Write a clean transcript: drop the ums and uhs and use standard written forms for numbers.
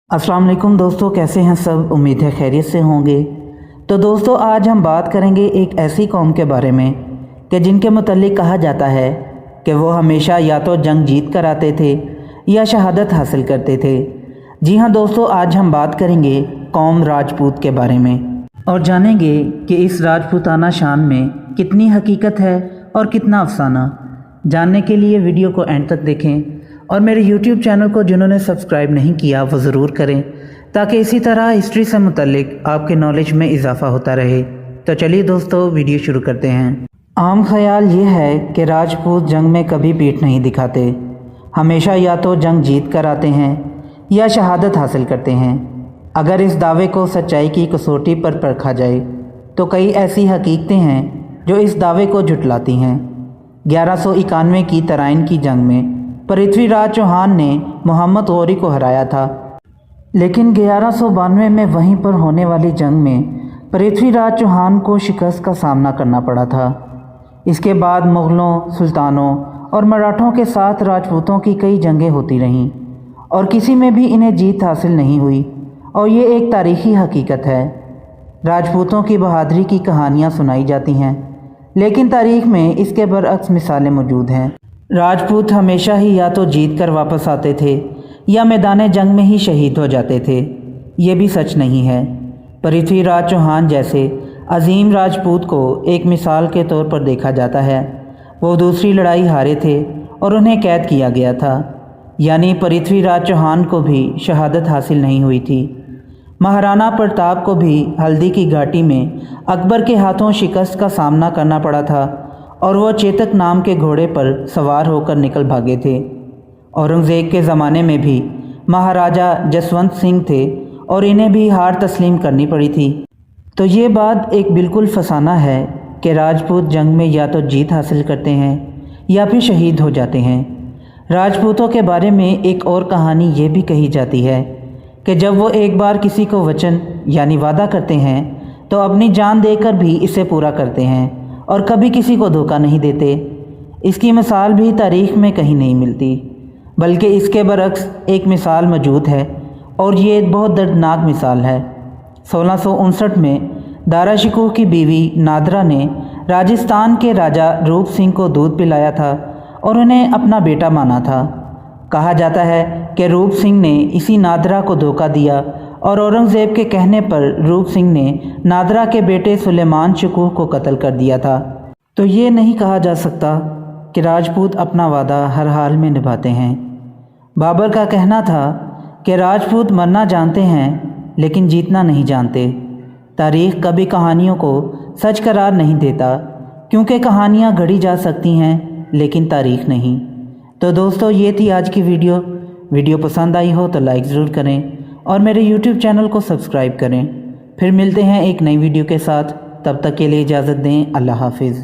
अस्सलाम वालेकुम दोस्तों, कैसे हैं सब। उम्मीद है खैरियत से होंगे। तो दोस्तों, आज हम बात करेंगे एक ऐसी कौम के बारे में कि जिनके मुतल्लिक कहा जाता है कि वो हमेशा या तो जंग जीत कर आते थे या शहादत हासिल करते थे। जी हाँ दोस्तों, आज हम बात करेंगे कौम राजपूत के बारे में और जानेंगे कि इस राजपूताना शान में कितनी हकीकत है और कितना अफसाना। जानने के लिए वीडियो को एंड तक देखें और मेरे YouTube चैनल को जिन्होंने सब्सक्राइब नहीं किया वो ज़रूर करें, ताकि इसी तरह हिस्ट्री से मुतल्लिक आपके नॉलेज में इजाफ़ा होता रहे। तो चलिए दोस्तों, वीडियो शुरू करते हैं। आम ख्याल ये है कि राजपूत जंग में कभी पीठ नहीं दिखाते, हमेशा या तो जंग जीत कर आते हैं या शहादत हासिल करते हैं। अगर इस दावे को सच्चाई की कसौटी पर परखा जाए तो कई ऐसी हकीकतें हैं जो इस दावे को झुटलाती हैं। 1191 की तराइन की जंग में पृथ्वीराज चौहान ने मोहम्मद गौरी को हराया था, लेकिन 1192 में वहीं पर होने वाली जंग में पृथ्वीराज चौहान को शिकस्त का सामना करना पड़ा था। इसके बाद मुग़लों, सुल्तानों और मराठों के साथ राजपूतों की कई जंगें होती रहीं और किसी में भी इन्हें जीत हासिल नहीं हुई, और ये एक तारीख़ी हकीकत है। राजपूतों की बहादुरी की कहानियाँ सुनाई जाती हैं, लेकिन तारीख़ में इसके बरअक्स मिसालें मौजूद हैं। राजपूत हमेशा ही या तो जीत कर वापस आते थे या मैदान जंग में ही शहीद हो जाते थे। ये भी सच नहीं है। पृथ्वीराज चौहान जैसे अजीम राजपूत को एक मिसाल के तौर पर देखा जाता है। वो दूसरी लड़ाई हारे थे और उन्हें कैद किया गया था, यानी पृथ्वीराज चौहान को भी शहादत हासिल नहीं हुई थी। महाराणा प्रताप को भी हल्दी की घाटी में अकबर के हाथों शिकस्त का सामना करना पड़ा था और वो चेतक नाम के घोड़े पर सवार होकर निकल भागे थे। औरंगज़ेब के ज़माने में भी महाराजा जसवंत सिंह थे और इन्हें भी हार तस्लीम करनी पड़ी थी। तो ये बात एक बिल्कुल फसाना है कि राजपूत जंग में या तो जीत हासिल करते हैं या फिर शहीद हो जाते हैं। राजपूतों के बारे में एक और कहानी ये भी कही जाती है कि जब वो एक बार किसी को वचन यानी वादा करते हैं तो अपनी जान देकर भी इसे पूरा करते हैं और कभी किसी को धोखा नहीं देते। इसकी मिसाल भी तारीख़ में कहीं नहीं मिलती, बल्कि इसके बरअक्स एक मिसाल मौजूद है और ये बहुत दर्दनाक मिसाल है। 1659 में दारा शिकोह की बीवी नादरा ने राजस्थान के राजा रूप सिंह को दूध पिलाया था और उन्हें अपना बेटा माना था। कहा जाता है कि रूप सिंह ने इसी नादरा को धोखा दिया और औरंगज़ेब के कहने पर रूप सिंह ने नादरा के बेटे सुलेमान शिकोह को कत्ल कर दिया था। तो ये नहीं कहा जा सकता कि राजपूत अपना वादा हर हाल में निभाते हैं। बाबर का कहना था कि राजपूत मरना जानते हैं लेकिन जीतना नहीं जानते। तारीख़ कभी कहानियों को सच करार नहीं देता, क्योंकि कहानियाँ गढ़ी जा सकती हैं लेकिन तारीख़ नहीं। तो दोस्तों, ये थी आज की वीडियो पसंद आई हो तो लाइक ज़रूर करें और मेरे YouTube चैनल को सब्सक्राइब करें। फिर मिलते हैं एक नई वीडियो के साथ, तब तक के लिए इजाज़त दें। अल्लाह हाफिज़।